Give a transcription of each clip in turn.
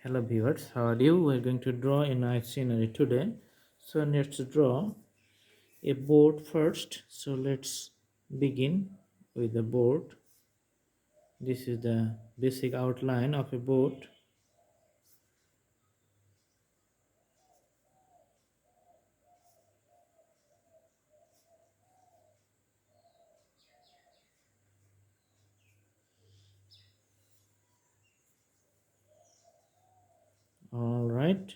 Hello viewers, how are you? We're going to draw a nice scenery today. So let's draw a boat first. So let's begin with the boat. This is the basic outline of a boat. All right.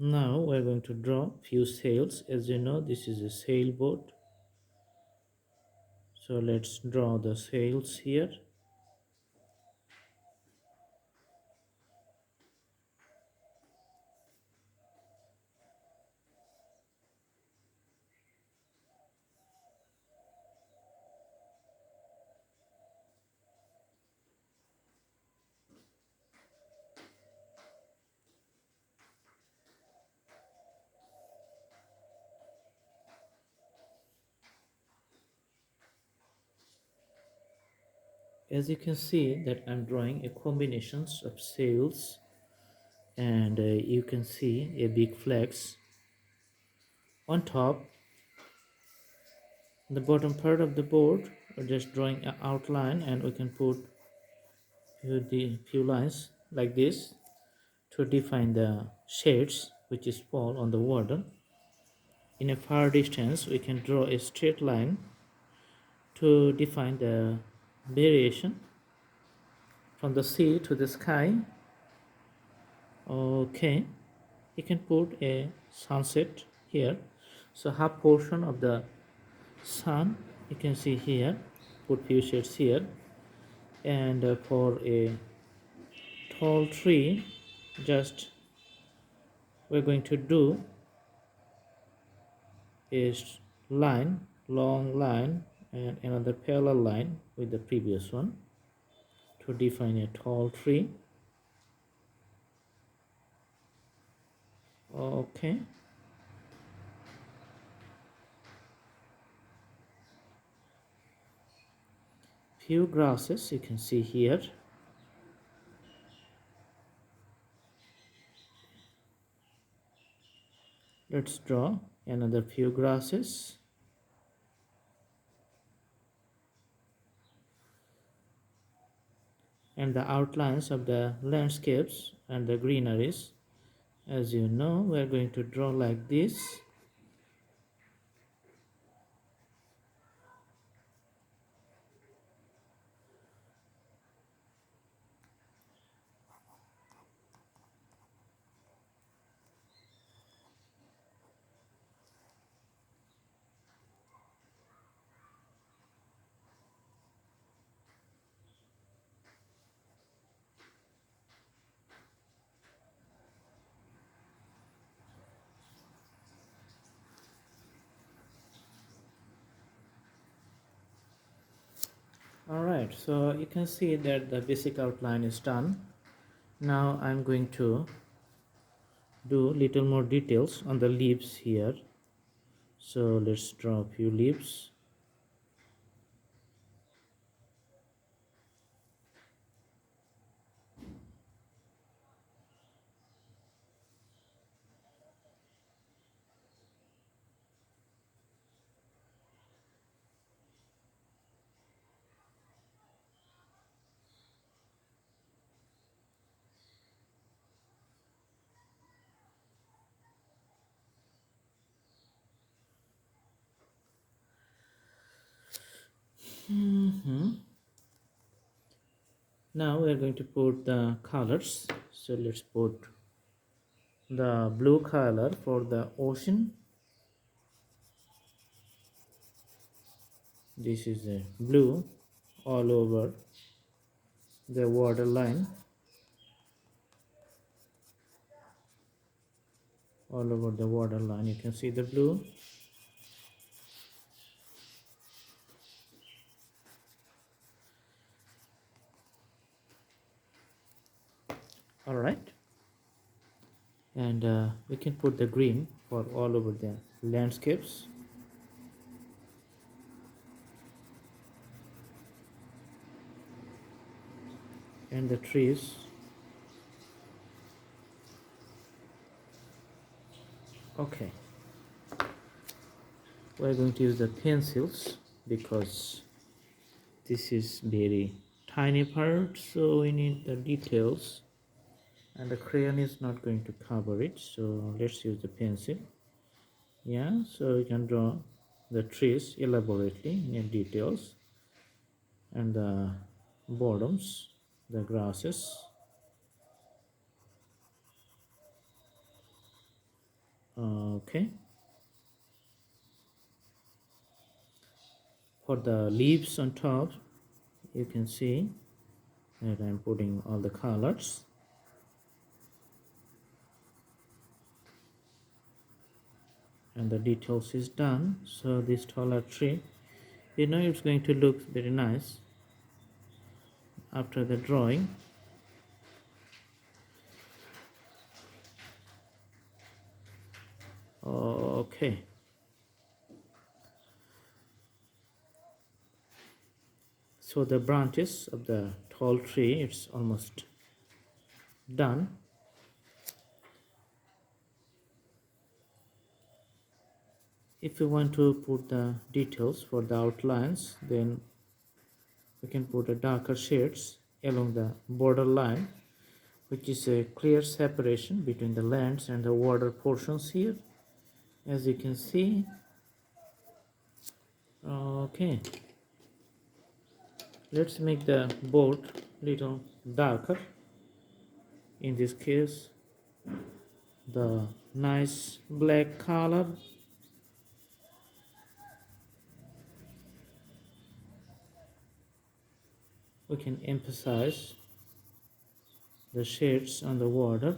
Now we're going to draw few sails. As you know, this is a sailboat. So let's draw the sails here. As you can see that I'm drawing a combinations of sails, and you can see a big flags on top. The bottom part of the board, we're just drawing an outline, and we can put few lines like this to define the shades which is fall on the water. In a far distance we can draw a straight line to define the variation from the sea to the sky. Okay, you can put a sunset here, so half portion of the sun you can see here, put few shades here. And for a tall tree, just we're going to do a line, long line, and another parallel line with the previous one to define a tall tree. Okay, few grasses you can see here. Let's draw another few grasses. And the outlines of the landscapes and the greeneries. As you know, we're going to draw like this. Alright, so you can see that the basic outline is done. Now I'm going to do little more details on the leaves here. So let's draw a few leaves. Now we are going to put the colors. So let's put the blue color for the ocean. This is a blue all over the water line, all over the water line you can see the blue. All right, and we can put the green for all over the landscapes. and the trees. Okay, we're going to use the pencils because this is very tiny part, so we need the details, and the crayon is not going to cover it, so let's use the pencil. Yeah, so you can draw the trees elaborately in details, and the bottoms, the grasses. Okay, for the leaves on top, you can see that I'm putting all the colors, and the details is done. So this taller tree, it's going to look very nice after the drawing. Okay, so the branches of the tall tree, it's almost done. If you want to put the details for the outlines, then we can put a darker shades along the border line, which is a clear separation between the lands and the water portions here, as you can see. Okay, let's make the boat little darker. In this case, the nice black color. We can emphasize the shades on the water.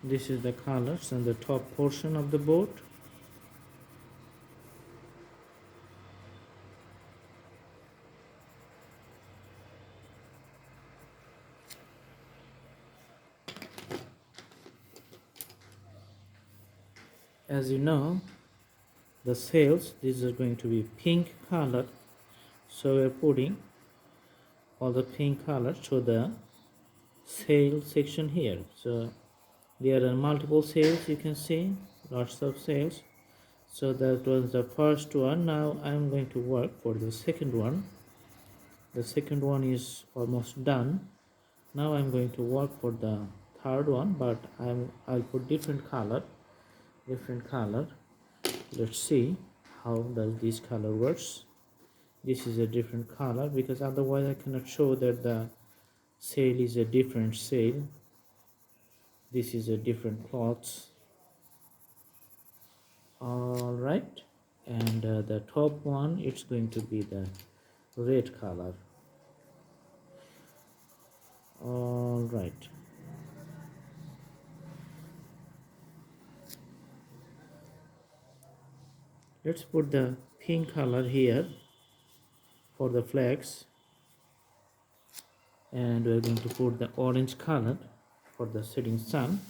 This is the colors on the top portion of the boat. As you know, the sails, these are going to be pink color, so we're putting all the pink color to the sail section here. So there are multiple sails, you can see lots of sails. So that was the first one. Now I'm going to work for the second one. The second one is almost done. Now I'm going to work for the third one, but I'll put different color. Let's see how does this color works. This is a different color because otherwise I cannot show that the sail is a different sail. This is a different cloth. All right, and the top one, it's going to be the red color. All right, let's put the pink color here for the flags, and we're going to put the orange color for the setting sun.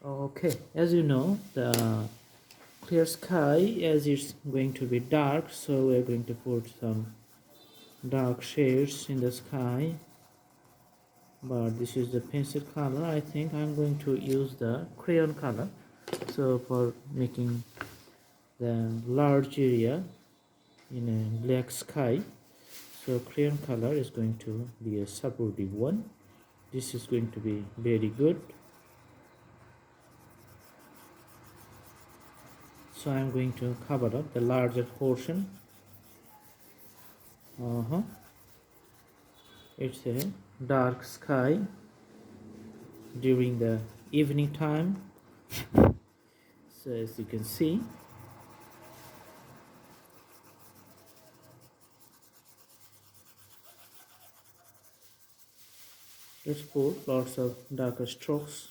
Okay, as you know, the clear sky, as it's going to be dark, so we're going to put some dark shades in the sky, but this is the pencil color. I think I'm going to use the crayon color, so for making the large area in a black sky, so crayon color is going to be a supportive one. This is going to be very good. So I'm going to cover up the larger portion. It's a dark sky during the evening time. So as you can see, let's put lots of darker strokes.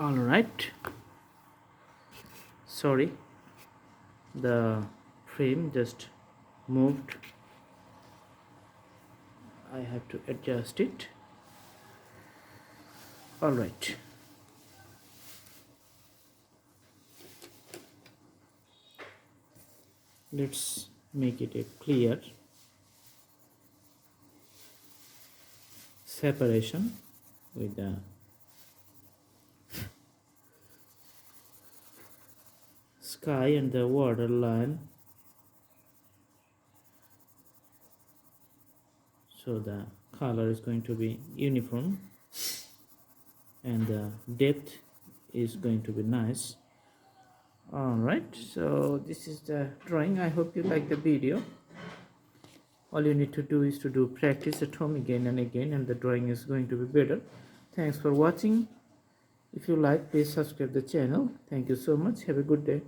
All right, sorry, the frame just moved. I have to adjust it. All right, let's make it a clear separation with the sky and the water line, so the color is going to be uniform and the depth is going to be nice. All right, so this is the drawing. I hope you like the video. All you need to do is to do practice at home again and again, and the drawing is going to be better. Thanks for watching. If you like, please subscribe the channel. Thank you so much. Have a good day.